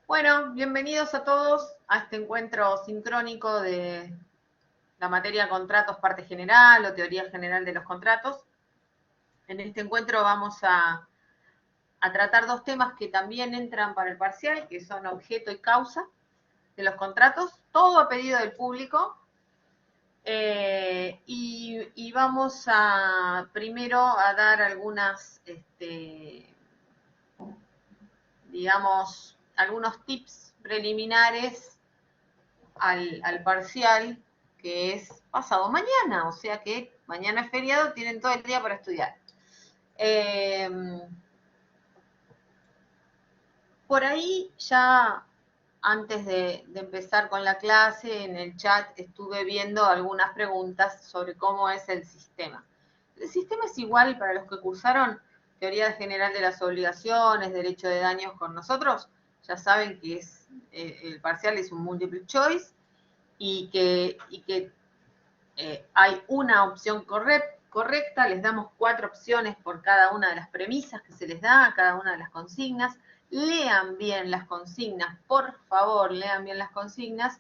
Bueno, bienvenidos a todos a este encuentro sincrónico de la materia contratos parte general o teoría general de los contratos. En este encuentro vamos a tratar dos temas que también entran para el parcial, que son objeto y causa de los contratos, todo a pedido del público. Y vamos a primero a dar algunas, digamos, algunos tips preliminares al parcial, que es pasado mañana, o sea que mañana es feriado, tienen todo el día para estudiar. Por ahí ya antes de empezar con la clase, en el chat estuve viendo algunas preguntas sobre cómo es el sistema. El sistema es igual para los que cursaron Teoría General de las Obligaciones, Derecho de Daños con nosotros. Ya saben que el parcial es un multiple choice y que hay una opción correcta, les damos 4 opciones por cada una de las premisas que se les da a cada una de las consignas. Lean bien las consignas, por favor, lean bien las consignas.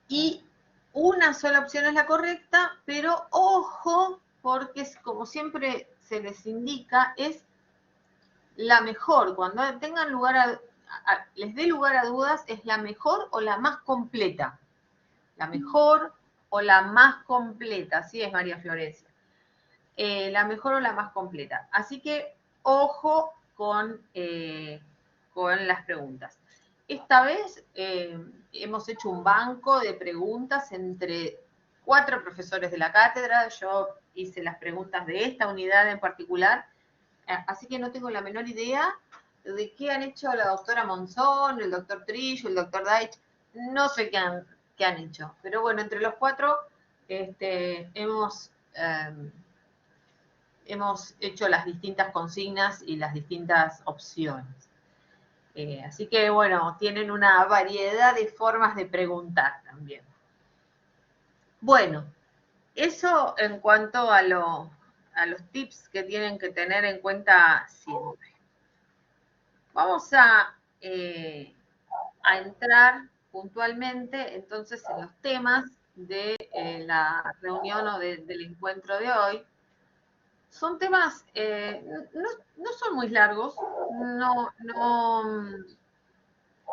Y una sola opción es la correcta, pero ojo, porque como siempre se les indica, es la mejor. Cuando tengan les dé lugar a dudas, es la mejor o la más completa. La mejor o la más completa, así es María Florencia. La mejor o la más completa. Así que ojo con las preguntas. Esta vez hemos hecho un banco de preguntas entre 4 profesores de la cátedra. Yo hice las preguntas de esta unidad en particular, así que no tengo la menor idea de qué han hecho la doctora Monzón, el doctor Trillo, el doctor Deitch. No sé qué han hecho, pero bueno, entre los 4 hemos hecho las distintas consignas y las distintas opciones. Así que bueno, tienen una variedad de formas de preguntar también. Bueno, eso en cuanto a los tips que tienen que tener en cuenta siempre. Vamos a entrar puntualmente entonces en los temas de la reunión o del encuentro de hoy. Son temas, no son muy largos,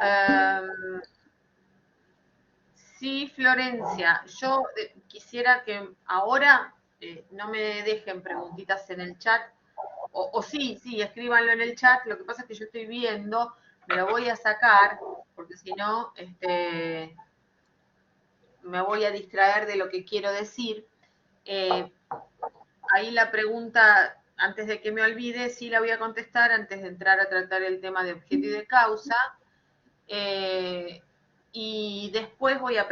eh, sí, Florencia, yo quisiera que ahora no me dejen preguntitas en el chat, o sí, escríbanlo en el chat, lo que pasa es que yo estoy viendo, me lo voy a sacar, porque si no, me voy a distraer de lo que quiero decir. Ahí la pregunta, antes de que me olvide, sí la voy a contestar antes de entrar a tratar el tema de objeto y de causa. Y después voy a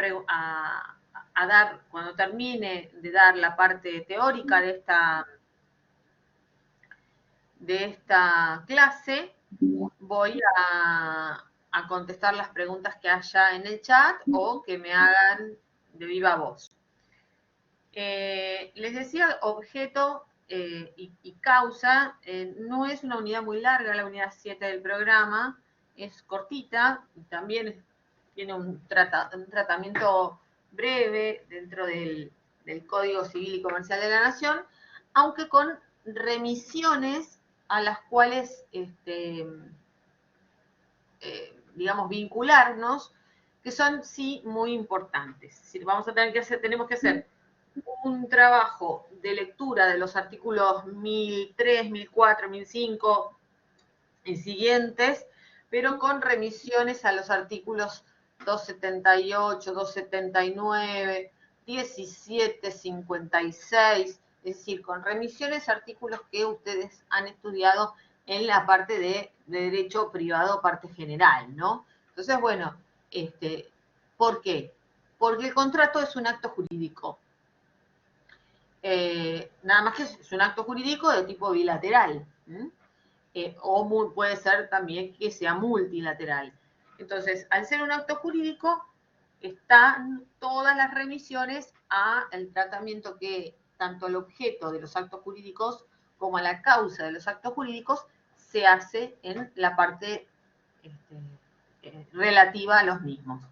dar, cuando termine de dar la parte teórica de esta clase, voy a contestar las preguntas que haya en el chat o que me hagan de viva voz. Les decía, objeto y causa, no es una unidad muy larga, la unidad 7 del programa, es cortita, y también tiene un tratamiento breve dentro del Código Civil y Comercial de la Nación, aunque con remisiones a las cuales, digamos, vincularnos, que son sí muy importantes. Es decir, tenemos que hacer un trabajo de lectura de los artículos 1003, 1004, 1005 y siguientes, pero con remisiones a los artículos 278, 279, 1756, es decir, con remisiones a artículos que ustedes han estudiado en la parte de derecho privado, parte general, ¿no? Entonces, bueno, ¿por qué? Porque el contrato es un acto jurídico. Nada más que es un acto jurídico de tipo bilateral, o puede ser también que sea multilateral. Entonces, al ser un acto jurídico, están todas las remisiones al tratamiento que tanto el objeto de los actos jurídicos como la causa de los actos jurídicos se hace en la parte relativa a los mismos.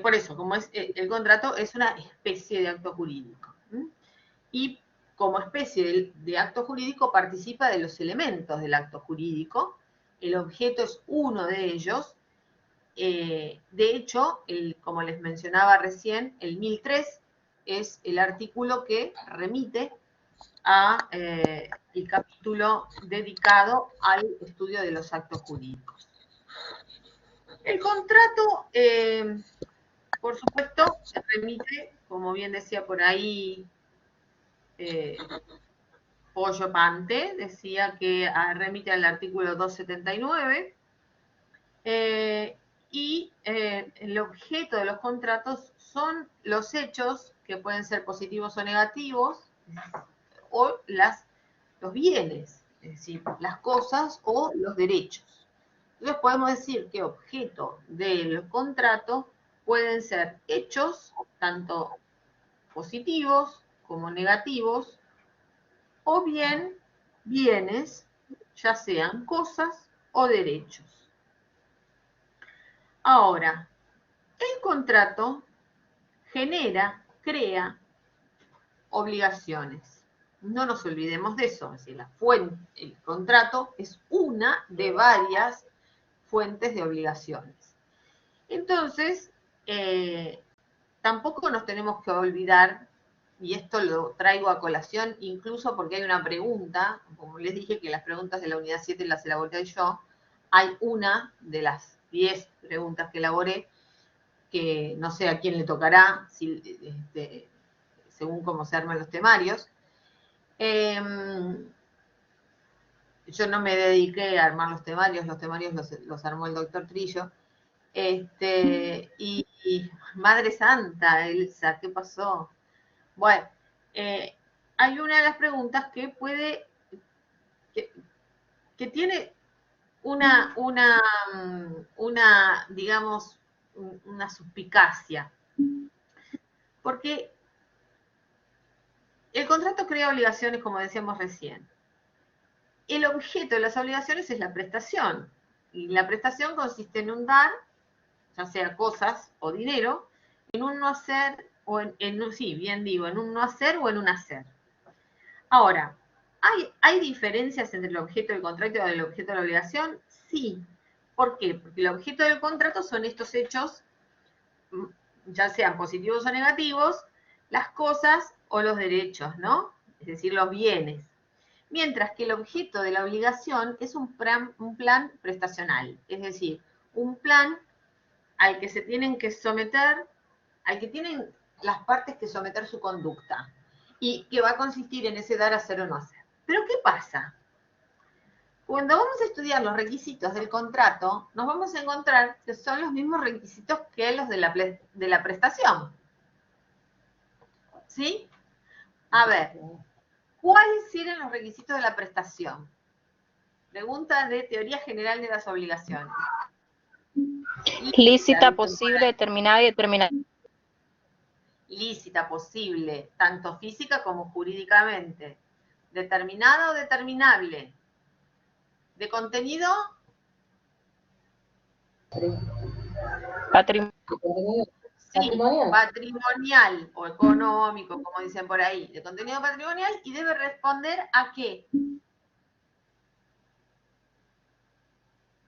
Por eso, como el contrato es una especie de acto jurídico. Y como especie de acto jurídico participa de los elementos del acto jurídico. El objeto es uno de ellos. De hecho, como les mencionaba recién, el 1003 es el artículo que remite a el capítulo dedicado al estudio de los actos jurídicos. El contrato, por supuesto, se remite, como bien decía por ahí Pollo Pante, decía que remite al artículo 279, y el objeto de los contratos son los hechos que pueden ser positivos o negativos, o los bienes, es decir, las cosas o los derechos. Entonces podemos decir que objeto del contrato pueden ser hechos, tanto positivos como negativos, o bien bienes, ya sean cosas o derechos. Ahora, el contrato crea obligaciones. No nos olvidemos de eso, es decir, el contrato es una de varias fuentes de obligaciones. Entonces, tampoco nos tenemos que olvidar, y esto lo traigo a colación incluso porque hay una pregunta, como les dije que las preguntas de la unidad 7 las elaboré yo, hay una de las 10 preguntas que elaboré, que no sé a quién le tocará, según cómo se arman los temarios. Yo no me dediqué a armar los temarios los armó el doctor Trillo. Y Madre Santa, Elsa, ¿qué pasó? Bueno, hay una de las preguntas que que tiene digamos, una suspicacia. Porque el contrato crea obligaciones, como decíamos recién. El objeto de las obligaciones es la prestación. Y la prestación consiste en un dar, ya sea cosas o dinero, en un no hacer, o en un no hacer o en un hacer. Ahora, ¿hay diferencias entre el objeto del contrato y el objeto de la obligación? Sí. ¿Por qué? Porque el objeto del contrato son estos hechos, ya sean positivos o negativos, las cosas o los derechos, ¿no? Es decir, los bienes. Mientras que el objeto de la obligación es un plan prestacional, es decir, un plan al que se tienen que someter, al que tienen las partes que someter su conducta, y que va a consistir en ese dar, hacer o no hacer. Pero ¿qué pasa? Cuando vamos a estudiar los requisitos del contrato, nos vamos a encontrar que son los mismos requisitos que los de la prestación. ¿Sí? A ver, ¿cuáles eran los requisitos de la prestación? Pregunta de teoría general de las obligaciones. Lícita, posible, determinada y determinada. Lícita, posible, tanto física como jurídicamente. Determinada o determinable. ¿De contenido? Patrimonial. Sí, patrimonial o económico, como dicen por ahí. De contenido patrimonial, y debe responder ¿a qué?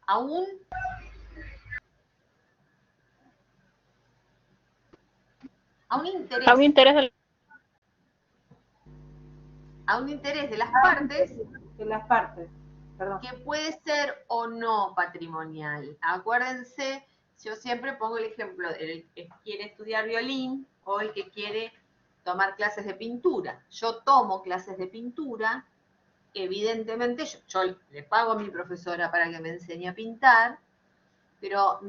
A un interés. A un interés de las partes. De las partes, perdón. Que puede ser o no patrimonial. Acuérdense, yo siempre pongo el ejemplo del que quiere estudiar violín o el que quiere tomar clases de pintura. Yo tomo clases de pintura, evidentemente yo le pago a mi profesora para que me enseñe a pintar, pero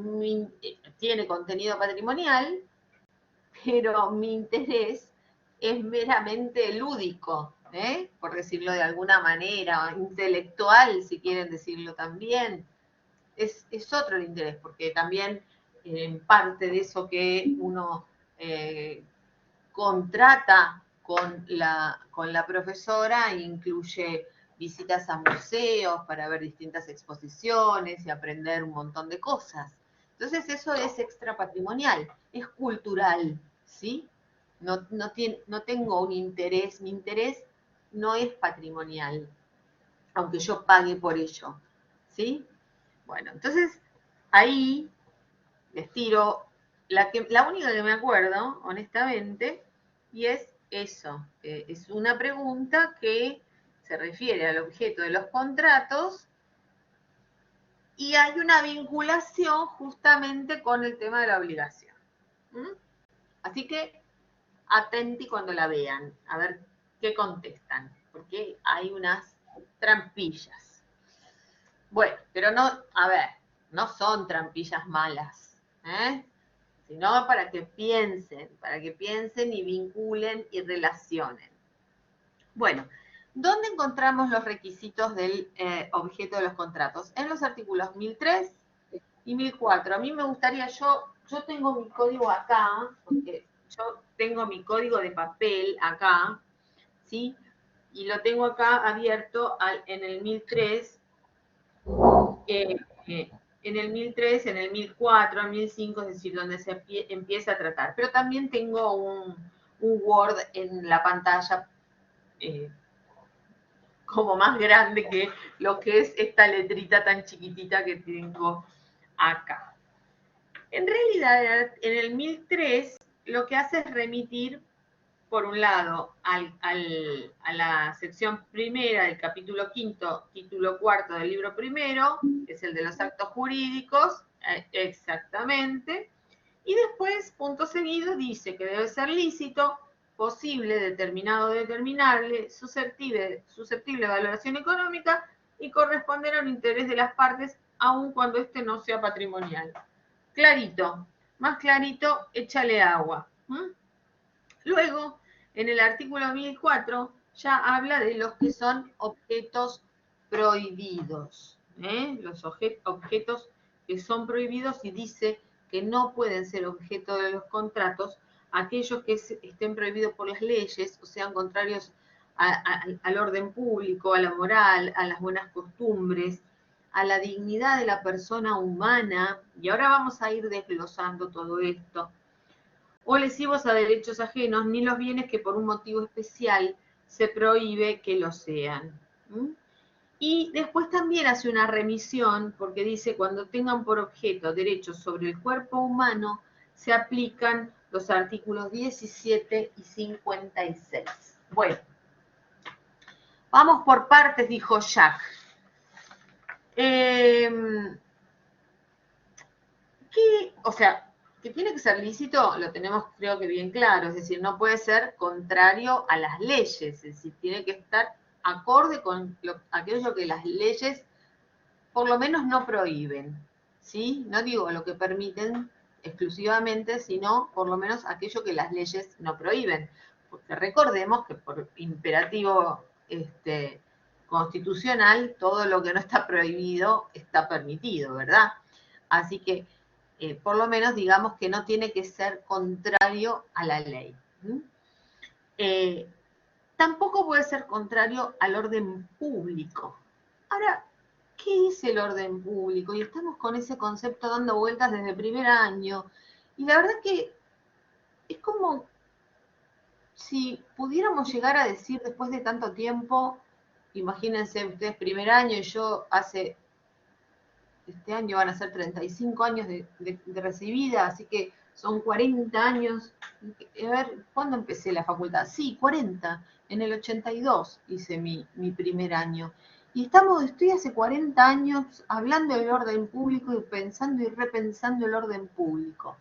tiene contenido patrimonial, pero mi interés es meramente lúdico, por decirlo de alguna manera, intelectual, si quieren decirlo también. Es otro el interés, porque también en parte de eso que uno contrata con la profesora incluye visitas a museos para ver distintas exposiciones y aprender un montón de cosas. Entonces eso es extrapatrimonial, es cultural, ¿sí? No tengo un interés, mi interés no es patrimonial, aunque yo pague por ello, ¿sí? Bueno, entonces ahí les tiro la única que me acuerdo, honestamente, y es eso. Es una pregunta que se refiere al objeto de los contratos y hay una vinculación justamente con el tema de la obligación. ¿Mm? Así que atenti cuando la vean, a ver qué contestan, porque hay unas trampillas. Bueno, pero no, a ver, no son trampillas malas, sino para que piensen y vinculen y relacionen. Bueno, ¿dónde encontramos los requisitos del objeto de los contratos? En los artículos 1003 y 1004. A mí me gustaría, yo tengo mi código acá, porque yo tengo mi código de papel acá, ¿sí? Y lo tengo acá abierto en el 1003, en el 1003, en el 1004, en el 1005, es decir, donde se empieza a tratar. Pero también tengo un Word en la pantalla como más grande que lo que es esta letrita tan chiquitita que tengo acá. En realidad, en el 1003, lo que hace es remitir, por un lado, a la sección primera del capítulo quinto, título cuarto del libro primero, que es el de los actos jurídicos, exactamente, y después, punto seguido, dice que debe ser lícito, posible, determinado, determinable, susceptible de valoración económica y corresponder a un interés de las partes, aun cuando este no sea patrimonial. Clarito, más clarito, échale agua. Luego, en el artículo 1004, ya habla de los que son objetos prohibidos. Los objetos que son prohibidos y dice que no pueden ser objeto de los contratos aquellos que estén prohibidos por las leyes o sean contrarios al orden público, a la moral, a las buenas costumbres, a la dignidad de la persona humana. Y ahora vamos a ir desglosando todo esto. O lesivos a derechos ajenos, ni los bienes que por un motivo especial se prohíbe que lo sean. Y después también hace una remisión, porque dice, cuando tengan por objeto derechos sobre el cuerpo humano, se aplican los artículos 17 y 56. Bueno, vamos por partes, dijo Jack. Que tiene que ser lícito, lo tenemos creo que bien claro, es decir, no puede ser contrario a las leyes, es decir, tiene que estar acorde con aquello que las leyes por lo menos no prohíben, ¿sí? No digo lo que permiten exclusivamente, sino por lo menos aquello que las leyes no prohíben, porque recordemos que por imperativo constitucional, todo lo que no está prohibido está permitido, ¿verdad? Así que por lo menos digamos que no tiene que ser contrario a la ley. Tampoco puede ser contrario al orden público. Ahora, ¿qué es el orden público? Y estamos con ese concepto dando vueltas desde el primer año. Y la verdad que es como si pudiéramos llegar a decir después de tanto tiempo, imagínense ustedes primer año y yo este año van a ser 35 años de recibida, así que son 40 años. A ver, ¿cuándo empecé la facultad? Sí, 40. En el 82 hice mi primer año. Y estoy hace 40 años hablando del orden público y pensando y repensando el orden público.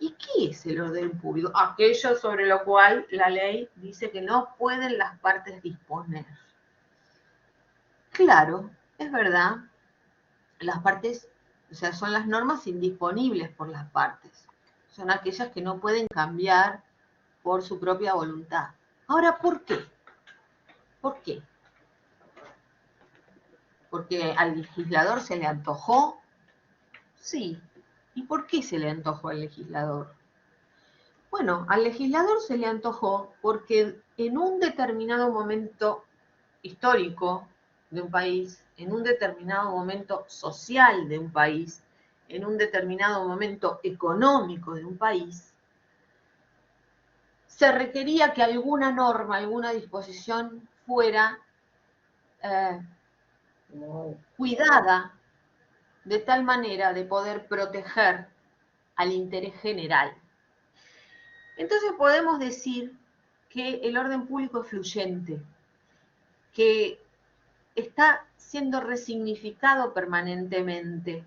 ¿Y qué es el orden público? Aquello sobre lo cual la ley dice que no pueden las partes disponer. Claro, es verdad. Las partes, o sea, son las normas indisponibles por las partes. Son aquellas que no pueden cambiar por su propia voluntad. Ahora, ¿por qué? ¿Por qué? ¿Porque al legislador se le antojó? Sí. ¿Y por qué se le antojó al legislador? Bueno, al legislador se le antojó porque en un determinado momento histórico, de un país, en un determinado momento social de un país, en un determinado momento económico de un país, se requería que alguna norma, alguna disposición fuera cuidada de tal manera de poder proteger al interés general. Entonces podemos decir que el orden público es fluyente, que está siendo resignificado permanentemente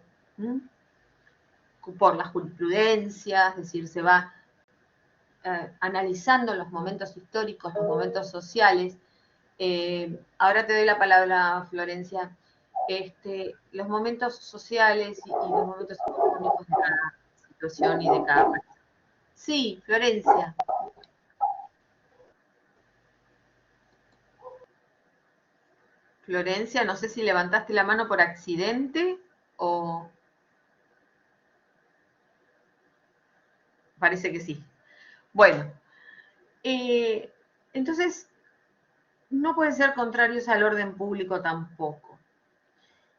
por la jurisprudencia, es decir, se va analizando los momentos históricos, los momentos sociales. Ahora te doy la palabra, Florencia. Los momentos sociales y los momentos económicos de cada situación y de cada país. Sí, Florencia. Florencia, no sé si levantaste la mano por accidente o... Parece que sí. Bueno, entonces no pueden ser contrarios al orden público tampoco,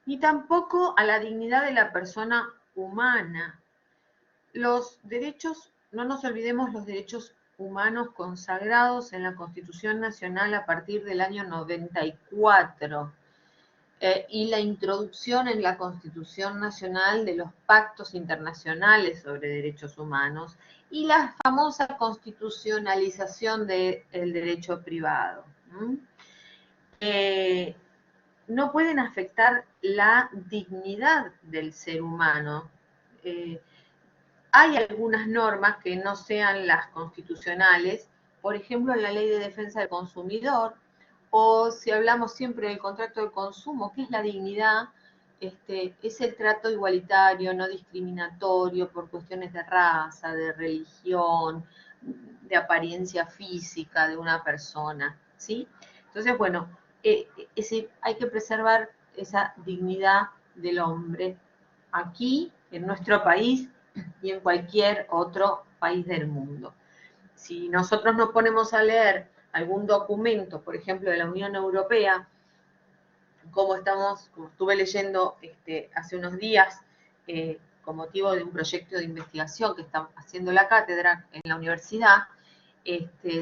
ni tampoco a la dignidad de la persona humana. Los derechos, no nos olvidemos los derechos humanos consagrados en la Constitución Nacional a partir del año 94 y la introducción en la Constitución Nacional de los pactos internacionales sobre derechos humanos y la famosa constitucionalización del derecho privado. No pueden afectar la dignidad del ser humano. Hay algunas normas que no sean las constitucionales, por ejemplo, la Ley de Defensa del Consumidor, o si hablamos siempre del contrato de consumo, ¿qué es la dignidad? Es el trato igualitario, no discriminatorio por cuestiones de raza, de religión, de apariencia física de una persona, ¿sí? Entonces, bueno, hay que preservar esa dignidad del hombre aquí, en nuestro país, y en cualquier otro país del mundo. Si nosotros nos ponemos a leer algún documento, por ejemplo, de la Unión Europea, como estuve leyendo hace unos días, con motivo de un proyecto de investigación que está haciendo la cátedra en la universidad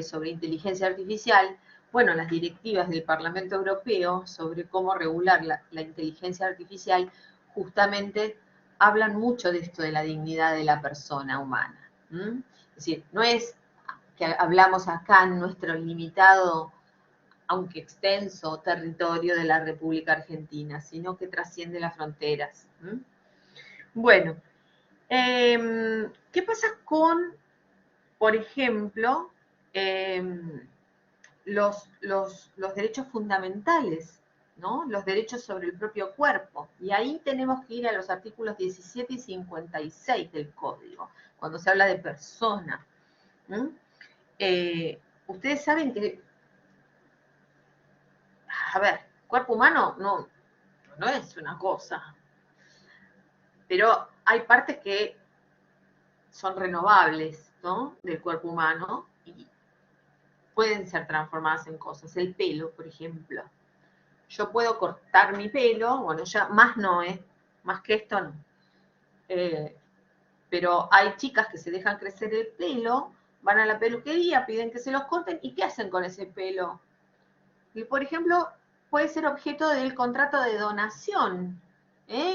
sobre inteligencia artificial, bueno, las directivas del Parlamento Europeo sobre cómo regular la inteligencia artificial justamente hablan mucho de esto de la dignidad de la persona humana. Es decir, no es que hablamos acá en nuestro limitado, aunque extenso, territorio de la República Argentina, sino que trasciende las fronteras. Bueno, ¿qué pasa con, por ejemplo, los derechos fundamentales, ¿no? Los derechos sobre el propio cuerpo? Y ahí tenemos que ir a los artículos 17 y 56 del Código, cuando se habla de persona. Ustedes saben que, a ver, cuerpo humano no es una cosa, pero hay partes que son renovables, ¿no? Del cuerpo humano y pueden ser transformadas en cosas. El pelo, por ejemplo. Yo puedo cortar mi pelo, bueno, ya más no, más que esto no. Pero hay chicas que se dejan crecer el pelo, van a la peluquería, piden que se los corten, ¿y qué hacen con ese pelo? Y, por ejemplo, puede ser objeto del contrato de donación.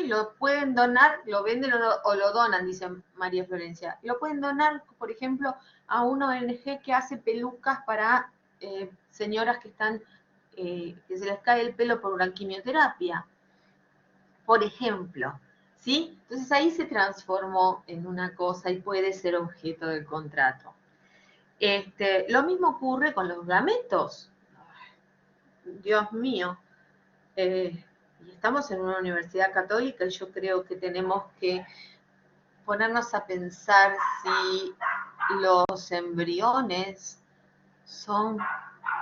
Lo pueden donar, lo venden o lo donan, dice María Florencia. Lo pueden donar, por ejemplo, a una ONG que hace pelucas para señoras que están, que se les cae el pelo por una quimioterapia, por ejemplo. ¿Sí? Entonces ahí se transformó en una cosa y puede ser objeto del contrato. Lo mismo ocurre con los gametos. Dios mío, y estamos en una universidad católica y yo creo que tenemos que ponernos a pensar si los embriones son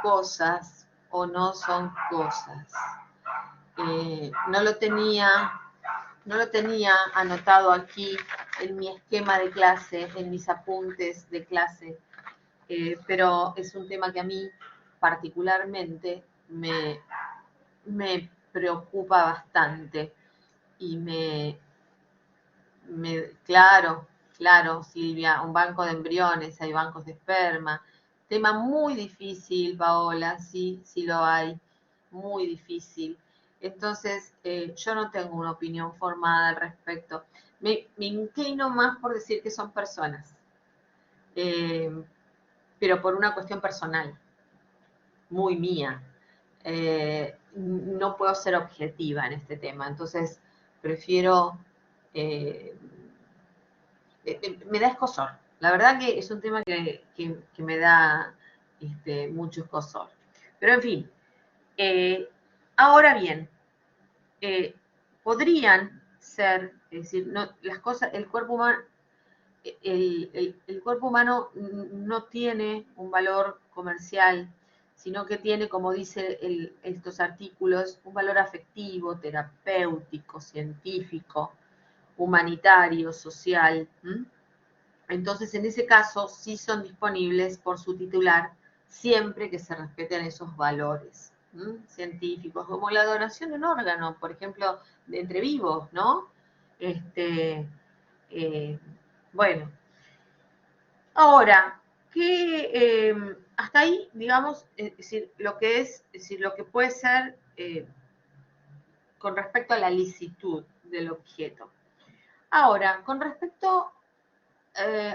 cosas o no son cosas. No lo tenía anotado aquí en mi esquema de clase, en mis apuntes de clase, pero es un tema que a mí particularmente me preocupa bastante. Y claro, Silvia, un banco de embriones, hay bancos de esperma. Tema muy difícil, Paola, sí lo hay, muy difícil. Entonces, yo no tengo una opinión formada al respecto. Me inclino más por decir que son personas, pero por una cuestión personal, muy mía. No puedo ser objetiva en este tema, entonces prefiero... me da escozor. La verdad que es un tema que me da mucho escozor. Pero en fin, ahora bien, podrían ser, es decir, no, las cosas, el cuerpo humano no tiene un valor comercial, sino que tiene, como dice estos artículos, un valor afectivo, terapéutico, científico, humanitario, social. Entonces, en ese caso, sí son disponibles por su titular, siempre que se respeten esos valores científicos, como la donación de un órgano, por ejemplo, de entre vivos, ¿no? Bueno, ahora, hasta ahí, digamos, es decir, lo que puede ser con respecto a la licitud del objeto. Ahora, con respecto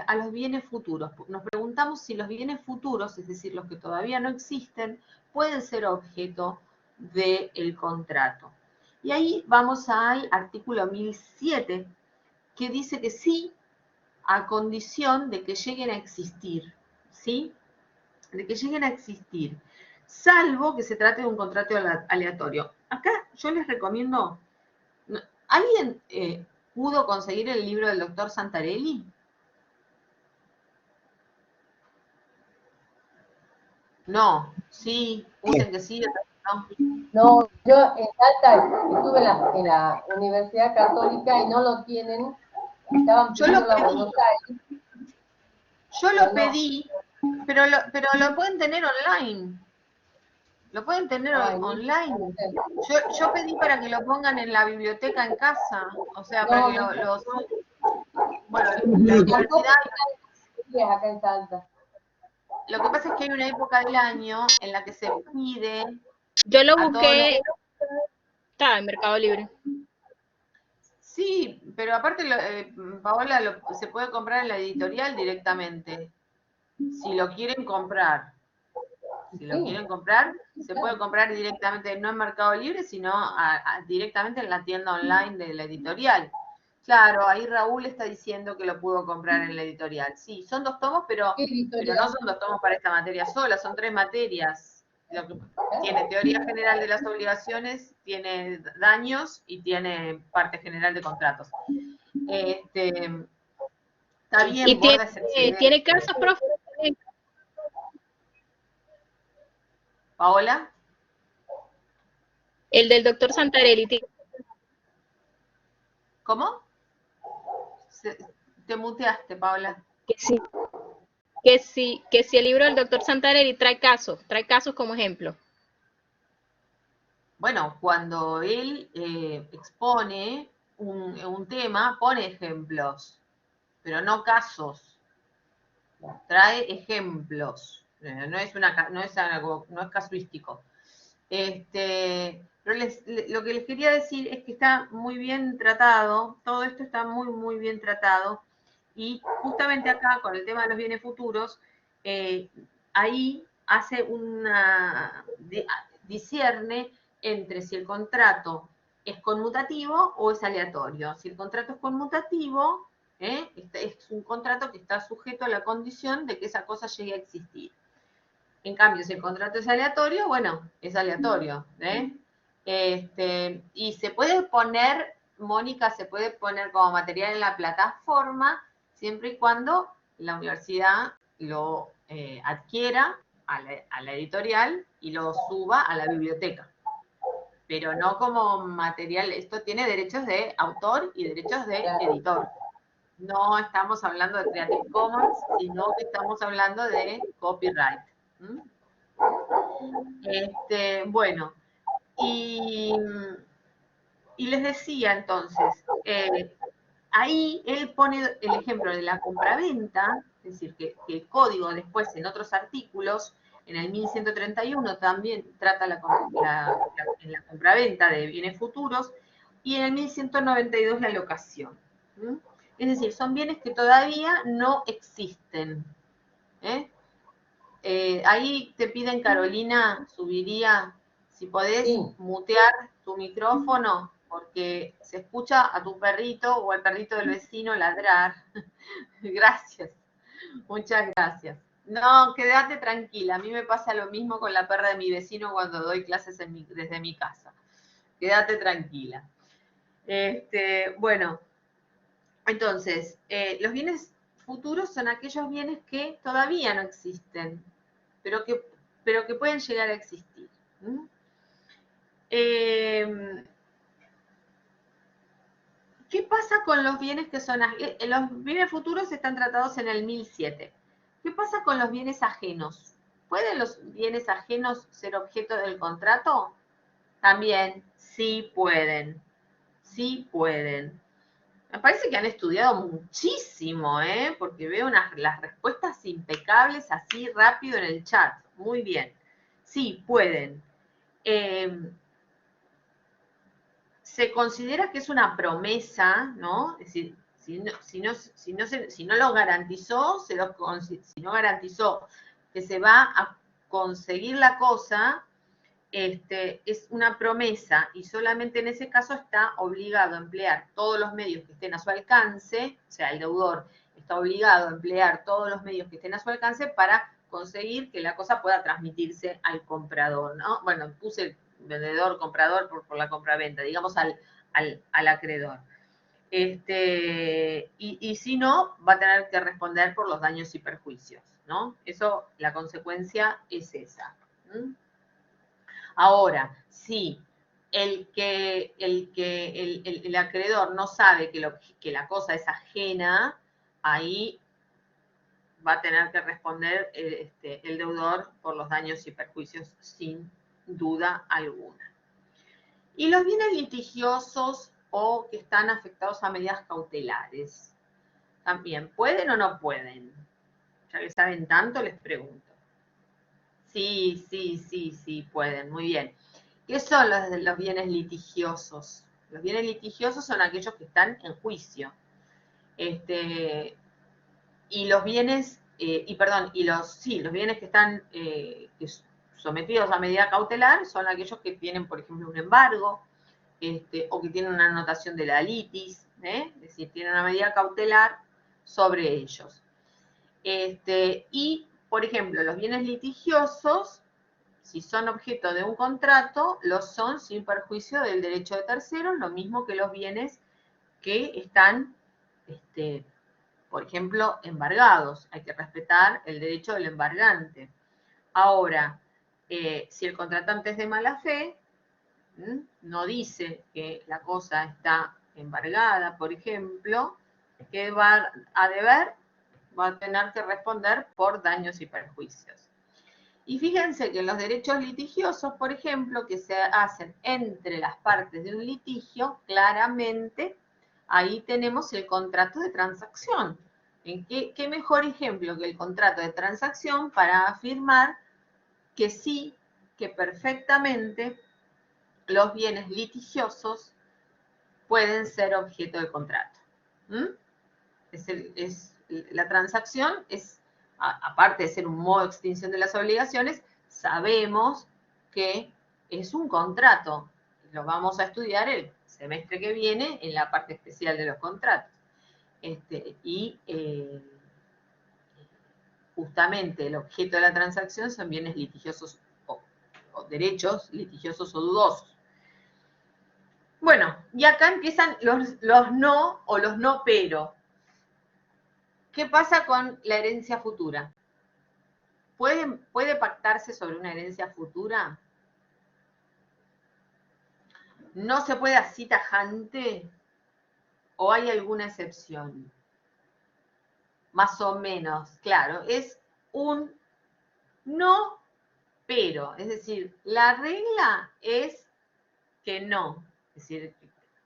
a los bienes futuros, nos preguntamos si los bienes futuros, es decir, los que todavía no existen, pueden ser objeto del contrato. Y ahí vamos al artículo 1007, que dice que sí, a condición de que lleguen a existir, ¿sí? De que lleguen a existir, salvo que se trate de un contrato aleatorio. Acá yo les recomiendo, ¿alguien pudo conseguir el libro del doctor Santarelli? No, sí, dicen que sí, no. No, yo en Salta estuve en la Universidad Católica y no lo tienen. Estaban pidiendo la Buenos Aires. Yo lo pedí, pero lo pueden tener online. Lo pueden tener online. Yo pedí para que lo pongan en la biblioteca en casa. O sea, para que los... Bueno, la universidad... Acá en Salta. Lo que pasa es que hay una época del año en la que se pide... Yo lo busqué, estaba en Mercado Libre. Sí, pero aparte, Paola, se puede comprar en la editorial directamente. Si lo quieren comprar. Si lo quieren comprar, se puede comprar directamente, no en Mercado Libre, sino directamente en la tienda online de la editorial. Claro, ahí Raúl está diciendo que lo pudo comprar en la editorial. Sí, son 2 tomos, pero no son 2 tomos para esta materia sola, son 3 materias. Tiene teoría general de las obligaciones, tiene daños y tiene parte general de contratos. Está bien, y tiene casos, profe. Paola. El del doctor Santarelli. ¿Cómo? Te muteaste, Paola. Que sí el libro del doctor Santarelli trae casos como ejemplo. Bueno, cuando él expone un tema, pone ejemplos, pero no casos. Trae ejemplos. No es casuístico. Pero lo que les quería decir es que está muy bien tratado, todo esto está muy, muy bien tratado, y justamente acá, con el tema de los bienes futuros, ahí hace discierne entre si el contrato es conmutativo o es aleatorio. Si el contrato es conmutativo, es un contrato que está sujeto a la condición de que esa cosa llegue a existir. En cambio, si el contrato es aleatorio, bueno, es aleatorio. Y se puede poner, Mónica, se puede poner como material en la plataforma siempre y cuando la universidad lo adquiera a la editorial y lo suba a la biblioteca. Pero no como material, esto tiene derechos de autor y derechos de editor. No estamos hablando de Creative Commons, sino que estamos hablando de copyright. Bueno, Y les decía entonces, ahí él pone el ejemplo de la compraventa, es decir, que el código después en otros artículos, en el 1131 también trata en la compraventa de bienes futuros, y en el 1192 la locación. Es decir, son bienes que todavía no existen. Ahí te piden, Carolina, subiría, si podés mutear tu micrófono, porque se escucha a tu perrito o al perrito del vecino ladrar. Gracias, muchas gracias. No, quédate tranquila, a mí me pasa lo mismo con la perra de mi vecino cuando doy clases desde mi casa. Quédate tranquila. Bueno, entonces, los bienes futuros son aquellos bienes que todavía no existen, pero que pueden llegar a existir. ¿Qué pasa con los bienes que son los bienes futuros están tratados en el 1007? ¿Qué pasa con los bienes ajenos? ¿Pueden los bienes ajenos ser objeto del contrato? También, sí pueden. Sí pueden. Me parece que han estudiado muchísimo, porque veo las respuestas impecables así rápido en el chat. Muy bien. Sí, pueden. Se considera que es una promesa, ¿no? Es decir, si no lo garantizó, si no garantizó que se va a conseguir la cosa, es una promesa y solamente en ese caso está obligado a emplear todos los medios que estén a su alcance, o sea, el deudor está obligado a emplear todos los medios que estén a su alcance para conseguir que la cosa pueda transmitirse al comprador, ¿no? Bueno, puse el vendedor, comprador por la compraventa, digamos al acreedor. Y si no, va a tener que responder por los daños y perjuicios, ¿no? Eso, la consecuencia es esa. Ahora, si el acreedor no sabe que la cosa es ajena, ahí va a tener que responder el deudor por los daños y perjuicios sin duda alguna. Y los bienes litigiosos o que están afectados a medidas cautelares, ¿también pueden o no pueden? Ya que saben tanto, les pregunto. Sí, pueden, muy bien. ¿Qué son los bienes litigiosos? Los bienes litigiosos son aquellos que están en juicio. Y los bienes, los bienes que están sometidos a medida cautelar son aquellos que tienen, por ejemplo, un embargo, o que tienen una anotación de la litis, es decir, tienen una medida cautelar sobre ellos. Y, por ejemplo, los bienes litigiosos, si son objeto de un contrato, los son sin perjuicio del derecho de terceros, lo mismo que los bienes que están, por ejemplo, embargados. Hay que respetar el derecho del embargante. Ahora, si el contratante es de mala fe, no dice que la cosa está embargada, por ejemplo, ¿qué va a deber? Va a tener que responder por daños y perjuicios. Y fíjense que los derechos litigiosos, por ejemplo, que se hacen entre las partes de un litigio, claramente ahí tenemos el contrato de transacción. ¿Qué mejor ejemplo que el contrato de transacción para afirmar que sí, que perfectamente los bienes litigiosos pueden ser objeto de contrato? La transacción es, aparte de ser un modo de extinción de las obligaciones, sabemos que es un contrato. Lo vamos a estudiar el semestre que viene en la parte especial de los contratos. Justamente el objeto de la transacción son bienes litigiosos o derechos litigiosos o dudosos. Bueno, y acá empiezan los no o los no pero. ¿Qué pasa con la herencia futura? ¿Puede pactarse sobre una herencia futura? ¿No se puede así tajante? ¿O hay alguna excepción? Más o menos, claro, es un no, pero. Es decir, la regla es que no. Es decir,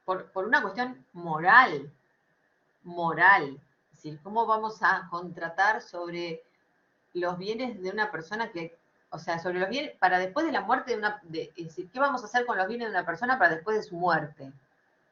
por una cuestión moral. Es decir, ¿cómo vamos a contratar sobre los bienes de una persona que, o sea, sobre los bienes, para después de la muerte de una, es decir, ¿qué vamos a hacer con los bienes de una persona para después de su muerte?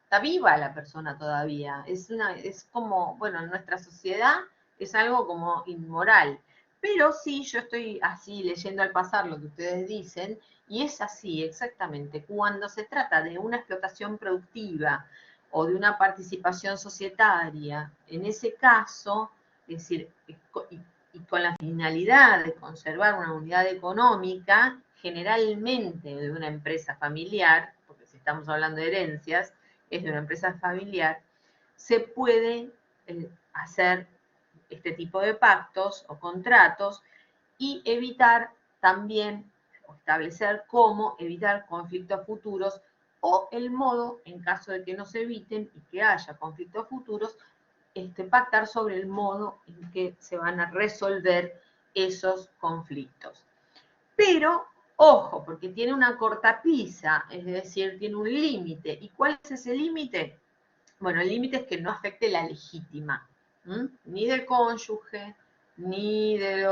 Está viva la persona todavía. Es como, bueno, en nuestra sociedad es algo como inmoral. Pero sí, yo estoy así leyendo al pasar lo que ustedes dicen, y es así, exactamente. Cuando se trata de una explotación productiva o de una participación societaria, en ese caso, es decir, y con la finalidad de conservar una unidad económica, generalmente de una empresa familiar, porque si estamos hablando de herencias, es de una empresa familiar, se puede hacer este tipo de pactos o contratos y evitar también, o establecer cómo evitar conflictos futuros o el modo, en caso de que no se eviten y que haya conflictos futuros, pactar sobre el modo en que se van a resolver esos conflictos. Pero, ojo, porque tiene una cortapisa, es decir, tiene un límite. ¿Y cuál es ese límite? Bueno, el límite es que no afecte la legítima, ni del cónyuge, ni de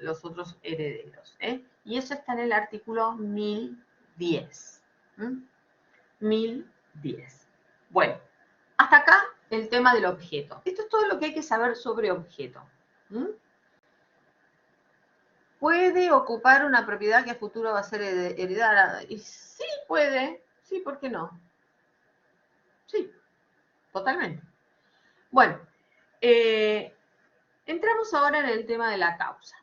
los otros herederos. Y eso está en el artículo 1010. 1010. Bueno, hasta acá el tema del objeto. Esto es todo lo que hay que saber sobre objeto. ¿Puede ocupar una propiedad que a futuro va a ser heredada? Y sí puede, sí, ¿por qué no? Sí, totalmente. Bueno, entramos ahora en el tema de la causa.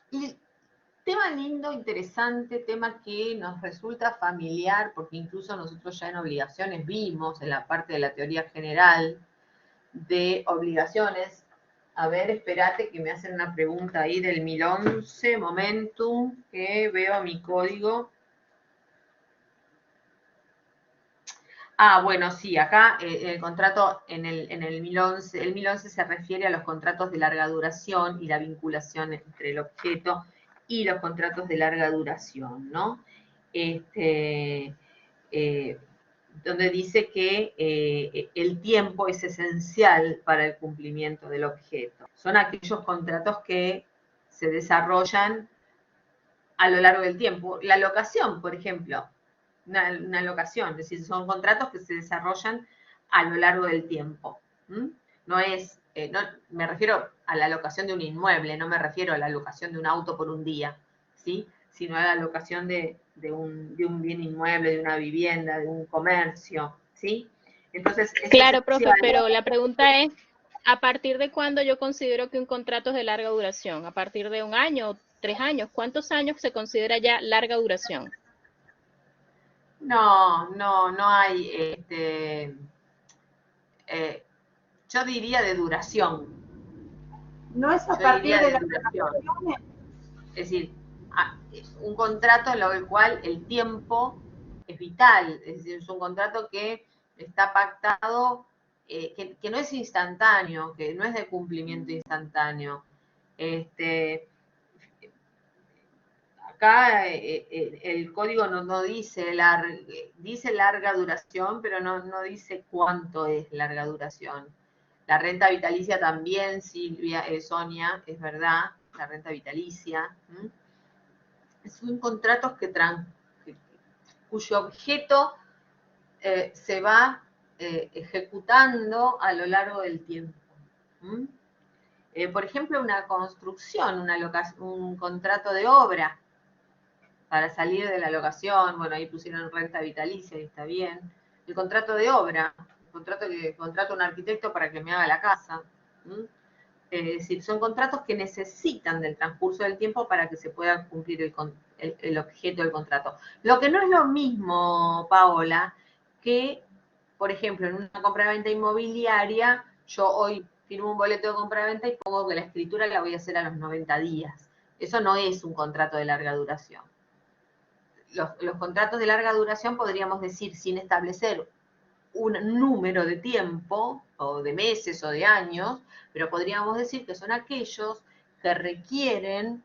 Y tema lindo, interesante, tema que nos resulta familiar, porque incluso nosotros ya en obligaciones vimos en la parte de la teoría general de obligaciones. A ver, espérate que me hacen una pregunta ahí del 1011, momentum, que veo mi código. Ah, bueno, sí, acá el contrato en el 1011, el 1011 se refiere a los contratos de larga duración y la vinculación entre el objeto y los contratos de larga duración, ¿no? Donde dice que el tiempo es esencial para el cumplimiento del objeto. Son aquellos contratos que se desarrollan a lo largo del tiempo. La locación, por ejemplo, una locación, es decir, son contratos que se desarrollan a lo largo del tiempo. No es, no, me refiero a la locación de un inmueble, no me refiero a la locación de un auto por un día, ¿sí? Sino a la locación de un bien inmueble, de una vivienda, de un comercio, ¿sí? Entonces, claro, profe, pero la pregunta es, ¿a partir de cuándo yo considero que un contrato es de larga duración? ¿A partir de 1 año, 3 años? ¿Cuántos años se considera ya larga duración? No hay, yo diría de duración. No es a partir de la duración. Es decir, un contrato en el cual el tiempo es vital, es decir, es un contrato que está pactado, que no es instantáneo, que no es de cumplimiento instantáneo. Acá el código no dice, dice larga duración, pero no dice cuánto es larga duración. La renta vitalicia también, Silvia, Sonia, es verdad, la renta vitalicia. Son contratos cuyo objeto se va ejecutando a lo largo del tiempo. Por ejemplo, una construcción, un contrato de obra para salir de la locación, bueno, ahí pusieron renta vitalicia y está bien. El contrato de obra, el contrato que contrata un arquitecto para que me haga la casa. Es decir, son contratos que necesitan del transcurso del tiempo para que se pueda cumplir el objeto del contrato. Lo que no es lo mismo, Paola, que, por ejemplo, en una compraventa inmobiliaria, yo hoy firmo un boleto de compraventa y pongo que la escritura la voy a hacer a los 90 días. Eso no es un contrato de larga duración. Los contratos de larga duración podríamos decir, sin establecer un número de tiempo, o de meses o de años, pero podríamos decir que son aquellos que requieren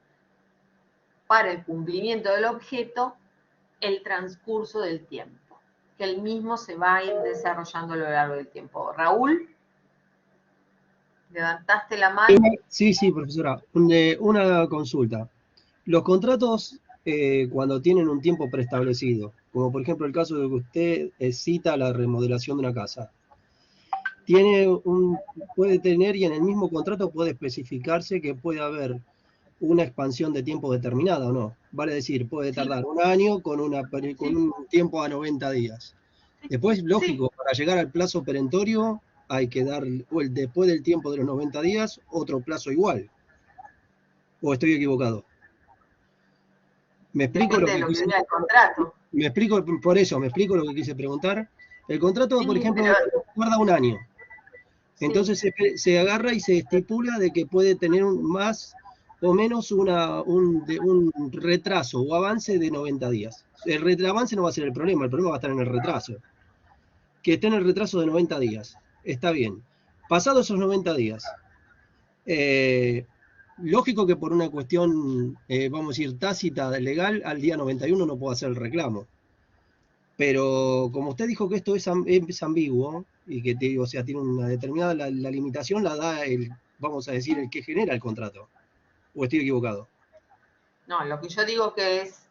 para el cumplimiento del objeto el transcurso del tiempo, que el mismo se va a ir desarrollando a lo largo del tiempo. Raúl, levantaste la mano. Sí, profesora. Una consulta. Los contratos, cuando tienen un tiempo preestablecido, como por ejemplo el caso de que usted cita la remodelación de una casa, puede tener, y en el mismo contrato puede especificarse que puede haber una expansión de tiempo determinada, ¿o no? Vale decir, puede tardar un año con un tiempo a 90 días. Después, lógico, para llegar al plazo perentorio hay que dar, después del tiempo de los 90 días, otro plazo igual. ¿O estoy equivocado? ¿Me explico lo que quise diga el contrato? Me explico lo que quise preguntar. El contrato, por ejemplo, guarda un año. Entonces se agarra y se estipula de que puede tener más o menos un retraso o avance de 90 días. El avance no va a ser el problema va a estar en el retraso. Que esté en el retraso de 90 días. Está bien. Pasados esos 90 días, lógico que por una cuestión, vamos a decir, tácita, legal, al día 91 no puedo hacer el reclamo. Pero como usted dijo que esto es ambiguo, y que tiene una determinada, la limitación la da vamos a decir, el que genera el contrato. ¿O estoy equivocado? No, lo que yo digo que es,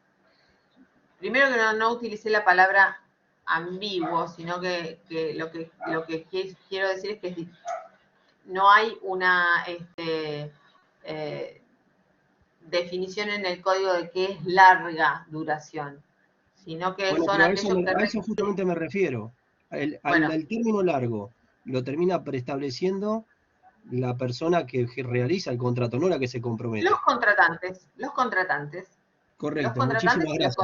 primero que no utilicé la palabra ambiguo, sino que lo que quiero decir es que no hay una definición en el código de qué es larga duración, sino que son aquellos que... A eso justamente me refiero. El término largo lo termina preestableciendo la persona que realiza el contrato, no la que se compromete. Los contratantes. Correcto, muchísimas gracias.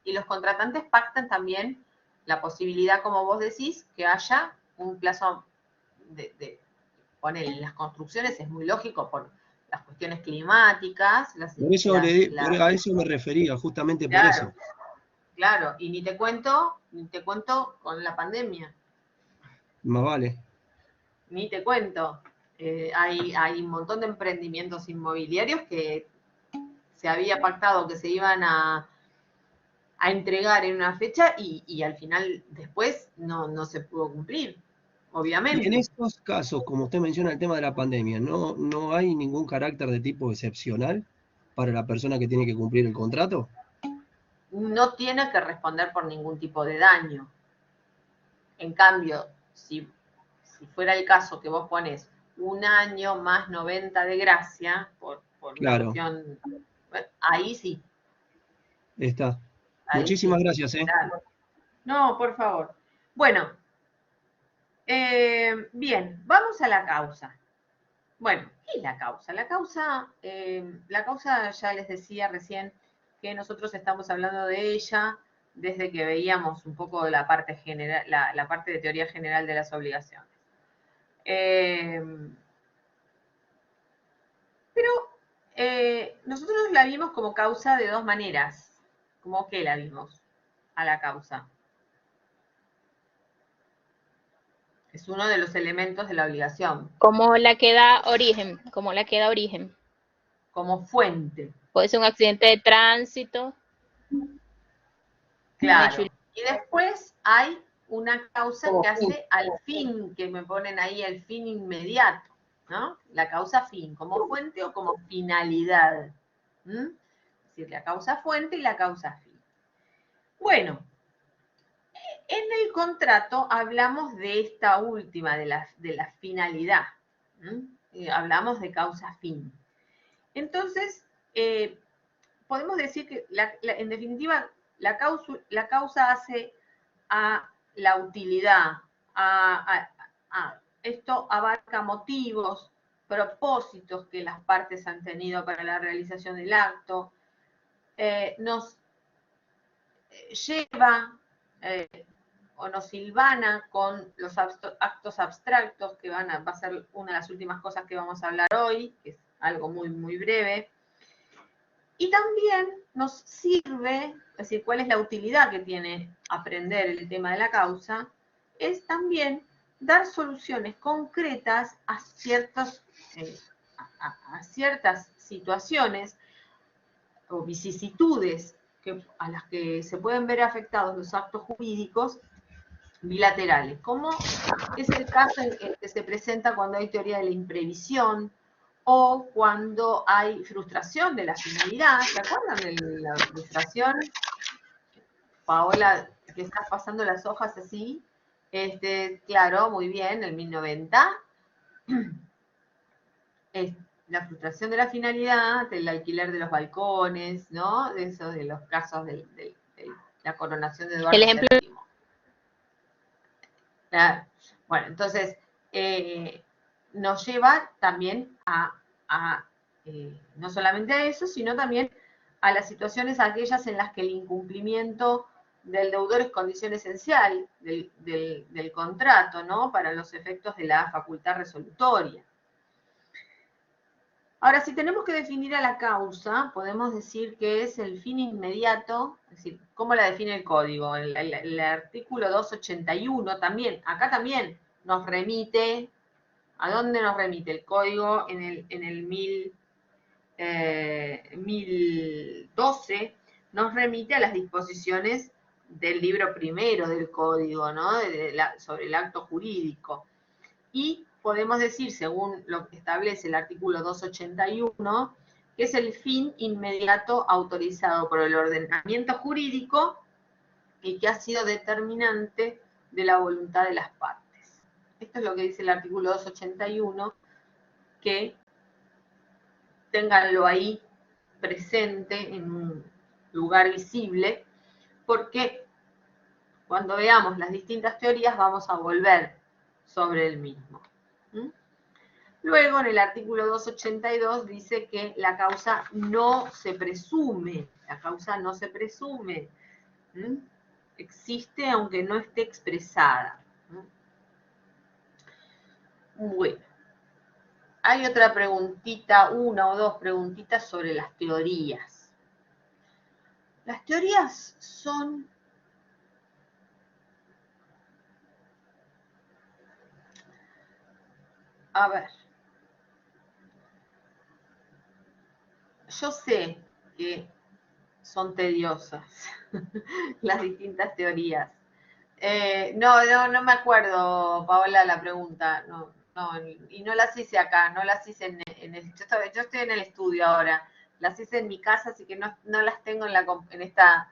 Y los contratantes pactan también la posibilidad, como vos decís, que haya un plazo ponele, en las construcciones es muy lógico por las cuestiones climáticas. A eso me refería, justamente por eso. Claro, y ni te cuento con la pandemia. Más vale. Ni te cuento. Hay un montón de emprendimientos inmobiliarios que se había pactado que se iban a entregar en una fecha y al final después no se pudo cumplir, obviamente. Y en estos casos, como usted menciona el tema de la pandemia, ¿no hay ningún carácter de tipo excepcional para la persona que tiene que cumplir el contrato? No tiene que responder por ningún tipo de daño. En cambio, si fuera el caso que vos pones un año más 90 de gracia, por claro. cuestión, ahí sí. Está. Ahí muchísimas sí. Gracias. Claro. No, por favor. Bueno, bien, vamos a la causa. Bueno, ¿qué es la causa? La causa ya les decía recién que nosotros estamos hablando de ella desde que veíamos un poco la parte general, la parte de teoría general de las obligaciones. Nosotros la vimos como causa de dos maneras. ¿Cómo que la vimos a la causa? Es uno de los elementos de la obligación. Como la que da origen. Como fuente. Puede ser un accidente de tránsito. Claro. Y después hay una causa que hace al fin, que me ponen ahí el fin inmediato, ¿no? La causa fin, como fuente o como finalidad. Es decir, la causa fuente y la causa fin. Bueno, en el contrato hablamos de esta última, de la finalidad. Hablamos de causa fin. Entonces, podemos decir que, en definitiva, la causa hace a la utilidad, esto abarca motivos, propósitos que las partes han tenido para la realización del acto, nos lleva o nos hilvana con los actos abstractos, que va a ser una de las últimas cosas que vamos a hablar hoy, que es algo muy, muy breve. Y también nos sirve, es decir, cuál es la utilidad que tiene aprender el tema de la causa, es también dar soluciones concretas a ciertas situaciones o vicisitudes a las que se pueden ver afectados los actos jurídicos bilaterales, como es el caso en que se presenta cuando hay teoría de la imprevisión o cuando hay frustración de la finalidad. ¿Se acuerdan de la frustración? Paola, que estás pasando las hojas así. Claro, muy bien, el 1090. La frustración de la finalidad, del alquiler de los balcones, ¿no? De esos, de los casos de la coronación de Eduardo El ejemplo VII. Claro. Bueno, entonces, nos lleva también a no solamente a eso, sino también a las situaciones aquellas en las que el incumplimiento del deudor es condición esencial del contrato, ¿no? Para los efectos de la facultad resolutoria. Ahora, si tenemos que definir a la causa, podemos decir que es el fin inmediato, es decir, ¿cómo la define el código? El artículo 281 también, acá también nos remite, ¿a dónde nos remite? El código en el 1012 nos remite a las disposiciones del libro primero del código, ¿no? Sobre el acto jurídico. Y podemos decir, según lo que establece el artículo 281, que es el fin inmediato autorizado por el ordenamiento jurídico y que ha sido determinante de la voluntad de las partes. Esto es lo que dice el artículo 281, que ténganlo ahí presente en un lugar visible, porque cuando veamos las distintas teorías vamos a volver sobre el mismo. Luego, en el artículo 282 dice que la causa no se presume. La causa no se presume. Existe aunque no esté expresada. Bueno. Hay otra preguntita, una o dos preguntitas sobre las teorías. Las teorías son... A ver. Yo sé que son tediosas las distintas teorías. No me acuerdo, Paola, la pregunta. No, y no las hice acá, no las hice yo estoy en el estudio ahora. Las hice en mi casa, así que no las tengo en esta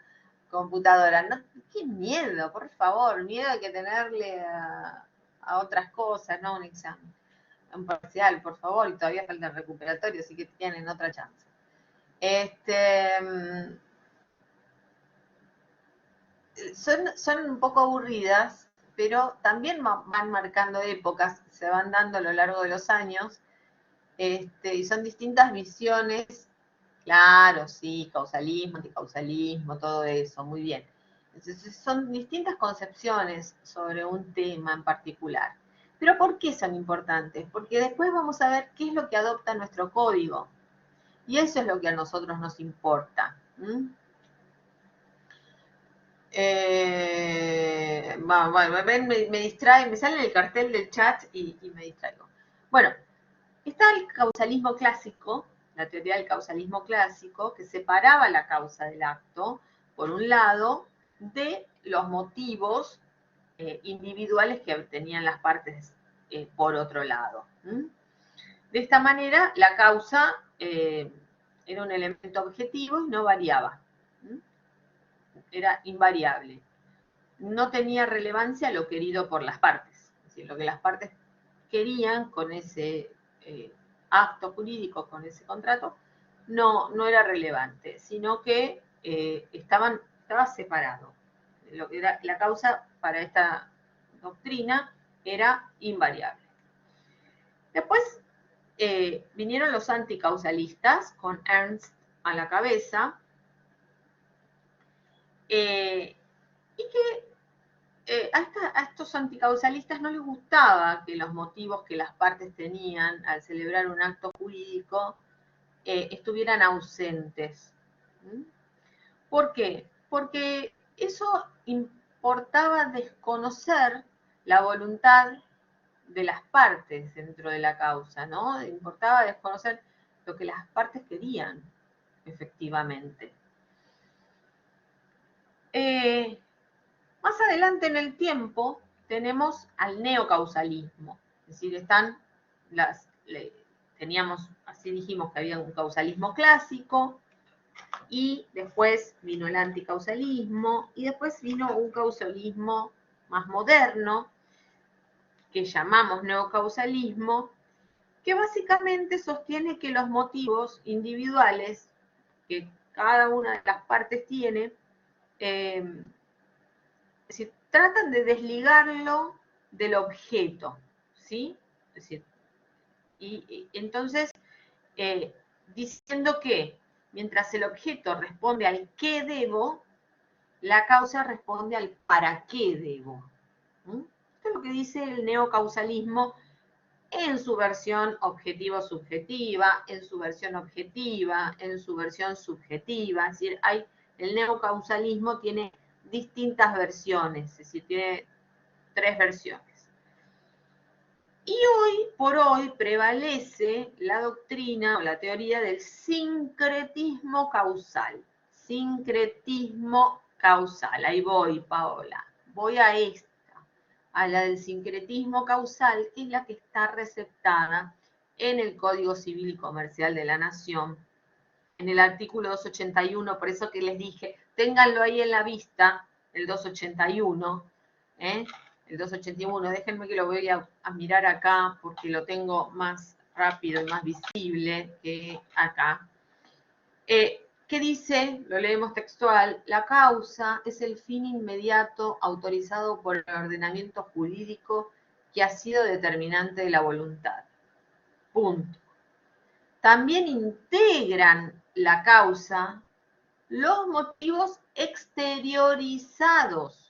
computadora. No, qué miedo, por favor, miedo hay que tenerle a otras cosas, no un examen. Un parcial, por favor, y todavía falta el recuperatorio, así que tienen otra chance. Son un poco aburridas, pero también van marcando épocas, se van dando a lo largo de los años, y son distintas visiones, claro, sí, causalismo, anticausalismo, todo eso, muy bien. Entonces, son distintas concepciones sobre un tema en particular. Pero ¿por qué son importantes? Porque después vamos a ver qué es lo que adopta nuestro código. Y eso es lo que a nosotros nos importa. Me distrae, me sale el cartel del chat y me distraigo. Bueno, está el causalismo clásico, la teoría del causalismo clásico, que separaba la causa del acto, por un lado, de los motivos individuales que tenían las partes por otro lado. De esta manera, la causa era un elemento objetivo y no variaba. Era invariable. No tenía relevancia lo querido por las partes. Es decir, lo que las partes querían con ese acto jurídico, con ese contrato, no era relevante, sino que estaba separado. Lo que era la causa para esta doctrina era invariable. Después vinieron los anticausalistas, con Ernst a la cabeza, y que a estos anticausalistas no les gustaba que los motivos que las partes tenían al celebrar un acto jurídico estuvieran ausentes. ¿Por qué? Porque eso importaba desconocer la voluntad de las partes dentro de la causa, ¿no? Importaba desconocer lo que las partes querían, efectivamente. Más adelante en el tiempo tenemos al neocausalismo, es decir, teníamos, así dijimos que había un causalismo clásico, y después vino el anticausalismo, y después vino un causalismo más moderno, que llamamos neocausalismo, que básicamente sostiene que los motivos individuales que cada una de las partes tiene, es decir, tratan de desligarlo del objeto, ¿sí? Es decir, y entonces, diciendo que mientras el objeto responde al qué debo, la causa responde al para qué debo. Esto es lo que dice el neocausalismo en su versión objetivo-subjetiva, en su versión objetiva, en su versión subjetiva. Es decir, el neocausalismo tiene distintas versiones, es decir, tiene 3 versiones. Y hoy por hoy prevalece la doctrina o la teoría del sincretismo causal. Sincretismo causal. Ahí voy, Paola. Voy a la del sincretismo causal, que es la que está receptada en el Código Civil y Comercial de la Nación, en el artículo 281, por eso que les dije, ténganlo ahí en la vista, el 281, el 281, déjenme que lo voy a mirar acá, porque lo tengo más rápido y más visible que acá. ¿Qué dice? Lo leemos textual. La causa es el fin inmediato autorizado por el ordenamiento jurídico que ha sido determinante de la voluntad. Punto. También integran la causa los motivos exteriorizados,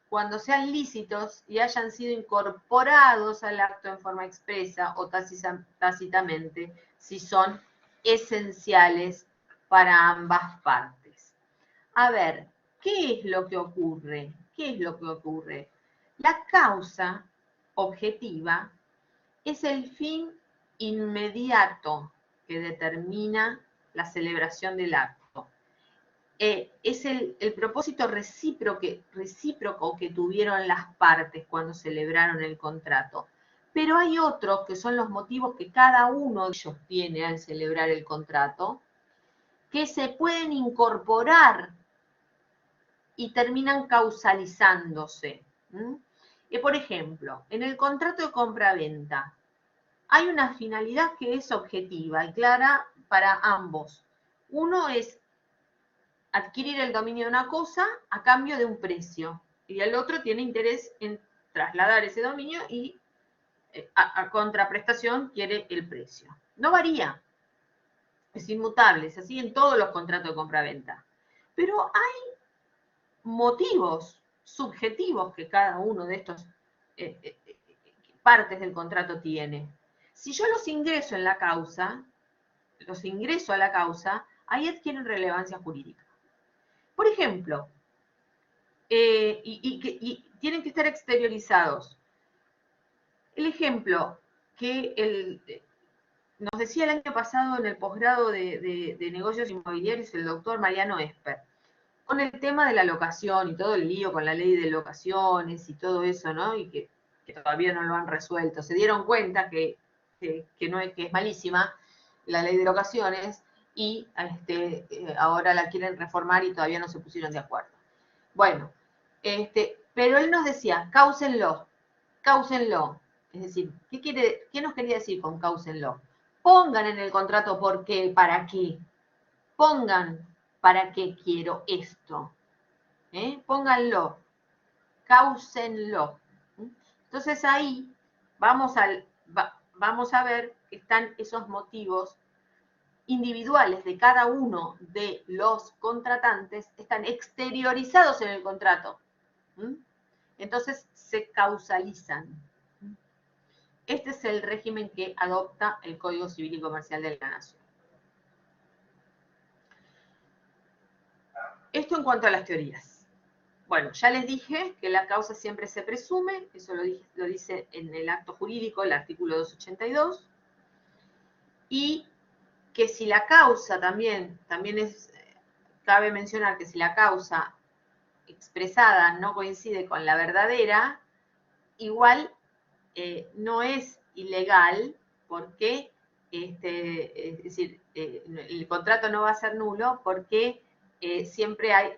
cuando sean lícitos y hayan sido incorporados al acto en forma expresa o tácitamente, si son esenciales para ambas partes. A ver, ¿qué es lo que ocurre? ¿Qué es lo que ocurre? La causa objetiva es el fin inmediato que determina la celebración del acto. Es el propósito recíproco que tuvieron las partes cuando celebraron el contrato. Pero hay otros que son los motivos que cada uno de ellos tiene al celebrar el contrato, que se pueden incorporar y terminan causalizándose. Por ejemplo, en el contrato de compra-venta hay una finalidad que es objetiva y clara para ambos. Uno es adquirir el dominio de una cosa a cambio de un precio, y el otro tiene interés en trasladar ese dominio y a contraprestación quiere el precio. No varía, es inmutable, es así en todos los contratos de compra-venta. Pero hay motivos subjetivos que cada uno de estos partes del contrato tiene. Si yo los ingreso a la causa, ahí adquieren relevancia jurídica. Por ejemplo, y tienen que estar exteriorizados. El ejemplo que nos decía el año pasado en el posgrado de negocios inmobiliarios el doctor Mariano Esper, con el tema de la locación y todo el lío con la ley de locaciones y todo eso, ¿no? Y que todavía no lo han resuelto. Se dieron cuenta que es malísima la ley de locaciones y ahora la quieren reformar y todavía no se pusieron de acuerdo. Bueno, pero él nos decía, cáusenlo. Es decir, ¿qué nos quería decir con cáusenlo? Pongan en el contrato por qué, para qué. Pongan para qué quiero esto. Pónganlo. Cáusenlo. Entonces ahí vamos a ver que están esos motivos individuales de cada uno de los contratantes, están exteriorizados en el contrato. Entonces se causalizan. Este es el régimen que adopta el Código Civil y Comercial de la Nación. Esto en cuanto a las teorías. Bueno, ya les dije que la causa siempre se presume, eso lo dice en el acto jurídico, el artículo 282, y que si la causa cabe mencionar que si la causa expresada no coincide con la verdadera, igual no es ilegal porque, es decir, el contrato no va a ser nulo porque siempre hay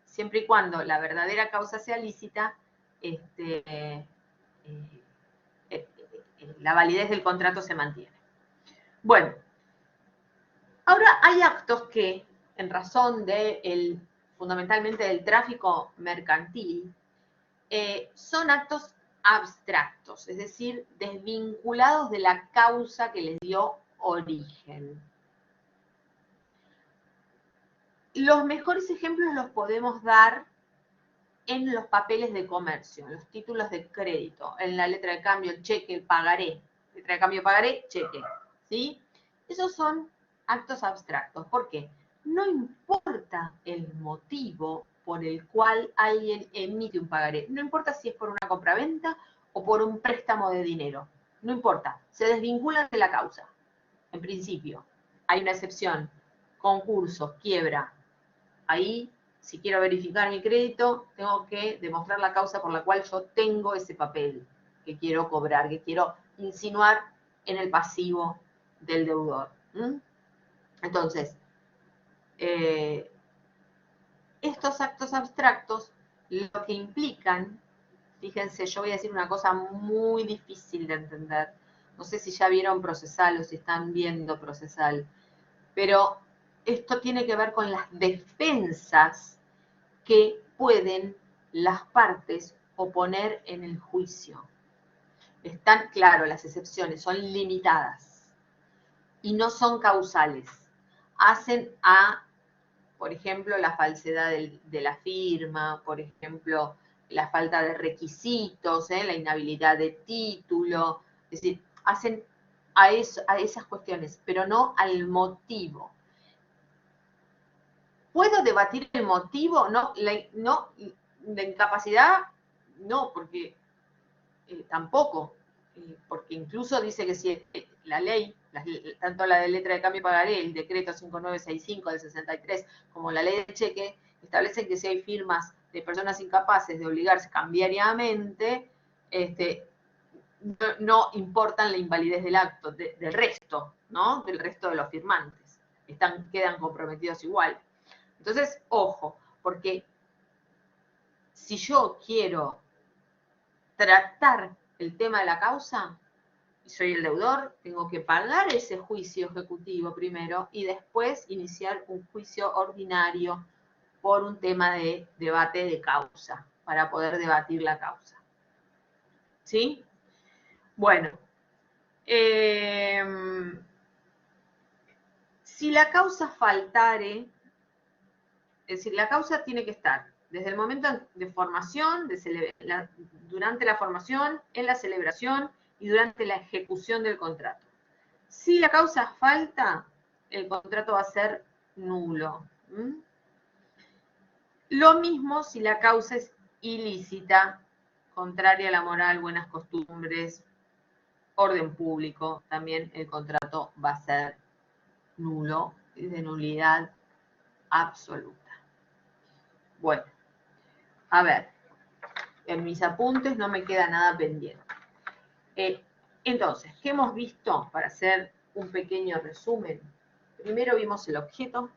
siempre y cuando la verdadera causa sea lícita, la validez del contrato se mantiene. Bueno, ahora hay actos que, en razón de fundamentalmente del tráfico mercantil, son actos abstractos, es decir, desvinculados de la causa que les dio origen. Los mejores ejemplos los podemos dar en los papeles de comercio, en los títulos de crédito, en la letra de cambio, el cheque, el pagaré, letra de cambio, pagaré, cheque, ¿sí? Esos son actos abstractos. ¿Por qué? No importa el motivo por el cual alguien emite un pagaré. No importa si es por una compraventa o por un préstamo de dinero. No importa. Se desvinculan de la causa. En principio. Hay una excepción. Concurso, quiebra. Ahí, si quiero verificar mi crédito, tengo que demostrar la causa por la cual yo tengo ese papel que quiero cobrar, que quiero insinuar en el pasivo del deudor. Entonces, estos actos abstractos lo que implican, fíjense, yo voy a decir una cosa muy difícil de entender, no sé si ya vieron Procesal o si están viendo Procesal, pero esto tiene que ver con las defensas que pueden las partes oponer en el juicio. Están, claro, las excepciones son limitadas y no son causales. Hacen a, por ejemplo, la falsedad de la firma, por ejemplo, la falta de requisitos, la inhabilidad de título, es decir, hacen a esas cuestiones, pero no al motivo. ¿Puedo debatir el motivo? No, la incapacidad, no, porque tampoco, porque incluso dice que si la ley, tanto la de letra de cambio y pagaré, el decreto 5965 del 63, como la ley de cheque, establecen que si hay firmas de personas incapaces de obligarse cambiariamente, no importan la invalidez del acto, del resto, ¿no? Del resto de los firmantes. Quedan comprometidos igual. Entonces, ojo, porque si yo quiero tratar el tema de la causa, y soy el deudor, tengo que pagar ese juicio ejecutivo primero y después iniciar un juicio ordinario por un tema de debate de causa, para poder debatir la causa. ¿Sí? Bueno, si la causa faltare, es decir, la causa tiene que estar desde el momento de formación, durante la formación, en la celebración y durante la ejecución del contrato. Si la causa falta, el contrato va a ser nulo. Lo mismo si la causa es ilícita, contraria a la moral, buenas costumbres, orden público, también el contrato va a ser nulo y de nulidad absoluta. Bueno, a ver, en mis apuntes no me queda nada pendiente. Entonces, ¿qué hemos visto? Para hacer un pequeño resumen. Primero vimos el objeto.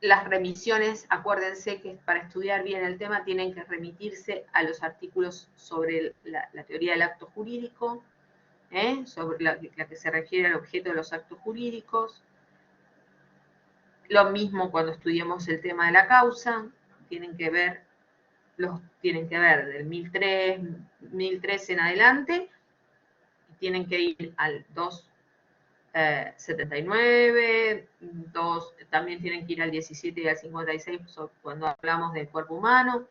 Las remisiones, acuérdense que para estudiar bien el tema tienen que remitirse a los artículos sobre la teoría del acto jurídico, sobre la que se refiere al objeto de los actos jurídicos. Lo mismo cuando estudiemos el tema de la causa, tienen que ver del 1003 en adelante, tienen que ir al 279, también tienen que ir al 17 y al 56 cuando hablamos del cuerpo humano.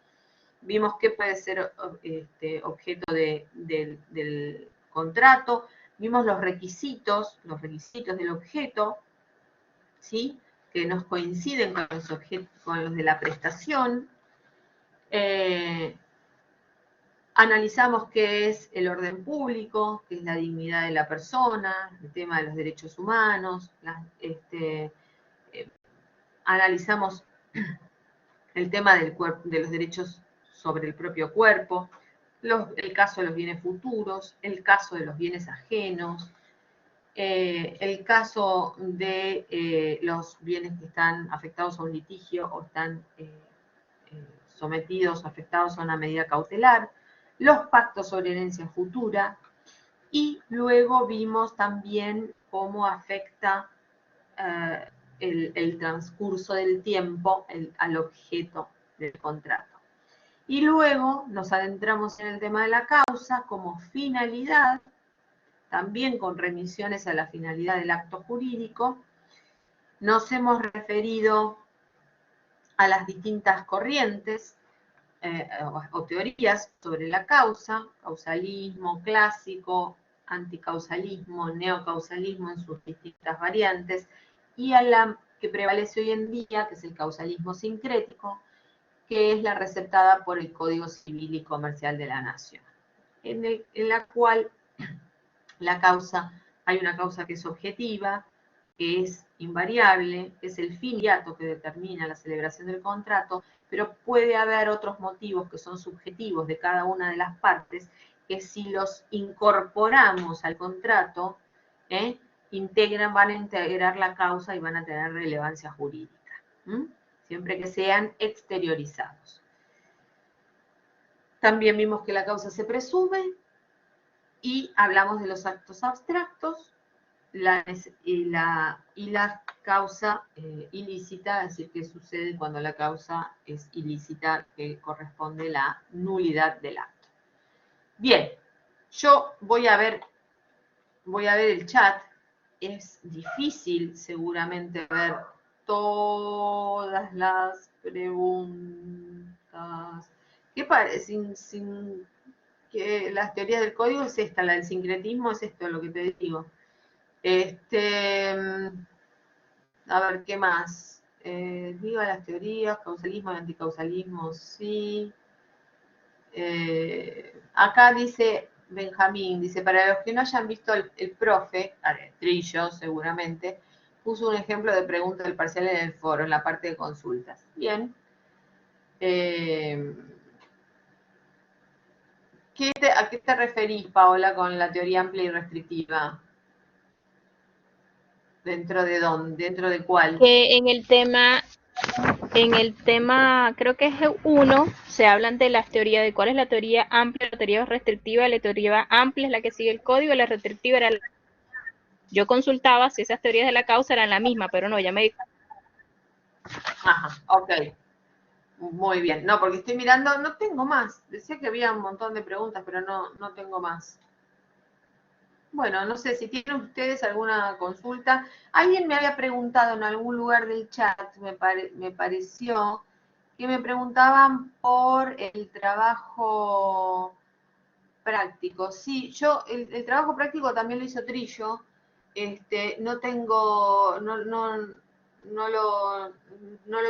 Vimos qué puede ser objeto del contrato, vimos los requisitos del objeto, ¿sí? Que nos coinciden con los de la prestación. Analizamos qué es el orden público, qué es la dignidad de la persona, el tema de los derechos humanos, analizamos el tema de los derechos sobre el propio cuerpo, el caso de los bienes futuros, el caso de los bienes ajenos, el caso de los bienes que están afectados a un litigio o están sometidos, afectados a una medida cautelar, los pactos sobre herencia futura, y luego vimos también cómo afecta el transcurso del tiempo al objeto del contrato. Y luego nos adentramos en el tema de la causa como finalidad, también con remisiones a la finalidad del acto jurídico. Nos hemos referido a las distintas corrientes o teorías sobre la causa, causalismo clásico, anticausalismo, neocausalismo en sus distintas variantes, y a la que prevalece hoy en día, que es el causalismo sincrético, que es la receptada por el Código Civil y Comercial de la Nación, en la cual la causa, hay una causa que es objetiva, que es invariable, que es el fin inmediato que determina la celebración del contrato, pero puede haber otros motivos que son subjetivos de cada una de las partes, que si los incorporamos al contrato, van a integrar la causa y van a tener relevancia jurídica, siempre que sean exteriorizados. También vimos que la causa se presume y hablamos de los actos abstractos y la causa ilícita, es decir, qué sucede cuando la causa es ilícita, que corresponde la nulidad del acto. Bien, yo voy a ver el chat. Es difícil seguramente ver todas las preguntas. ¿Qué parece? Que las teorías del código es esta, la del sincretismo es esto lo que te digo. A ver, ¿qué más? Digo las teorías, causalismo y anticausalismo, sí. Acá dice Benjamín, dice, para los que no hayan visto el profe, Trillo seguramente, puso un ejemplo de pregunta del parcial en el foro, en la parte de consultas. Bien. ¿A qué te referís, Paola, con la teoría amplia y restrictiva? ¿Dentro de dónde? ¿Dentro de cuál? Que en el tema, creo que es 1, se hablan de las teorías, de cuál es la teoría amplia, la teoría restrictiva. La teoría amplia es la que sigue el código, la restrictiva era yo consultaba si esas teorías de la causa eran la misma, pero no, ya me... Ajá, ok. Muy bien. No, porque estoy mirando, no tengo más. Decía que había un montón de preguntas, pero no tengo más. Bueno, no sé si tienen ustedes alguna consulta. Alguien me había preguntado en algún lugar del chat, me pareció, que me preguntaban por el trabajo práctico. Sí, yo, el trabajo práctico también lo hizo Trillo. No tengo, no lo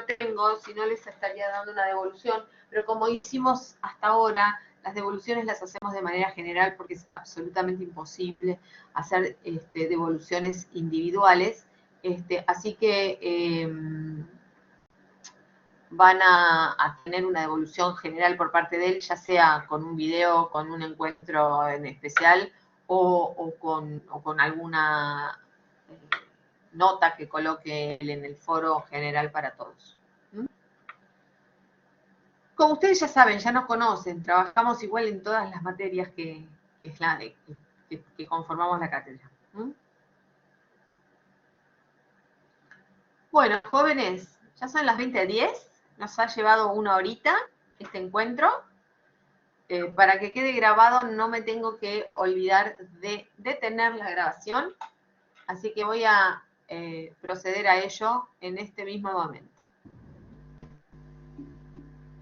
tengo, si no les estaría dando una devolución, pero como hicimos hasta ahora, las devoluciones las hacemos de manera general porque es absolutamente imposible hacer devoluciones individuales, así que van a tener una devolución general por parte de él, ya sea con un video, con un encuentro en especial o con alguna nota que coloque él en el foro general para todos. Como ustedes ya saben, ya nos conocen, trabajamos igual en todas las materias que conformamos la cátedra. Bueno, jóvenes, ya son las 20:10, nos ha llevado 1 horita este encuentro. Para que quede grabado no me tengo que olvidar de detener la grabación, así que voy a proceder a ello en este mismo momento.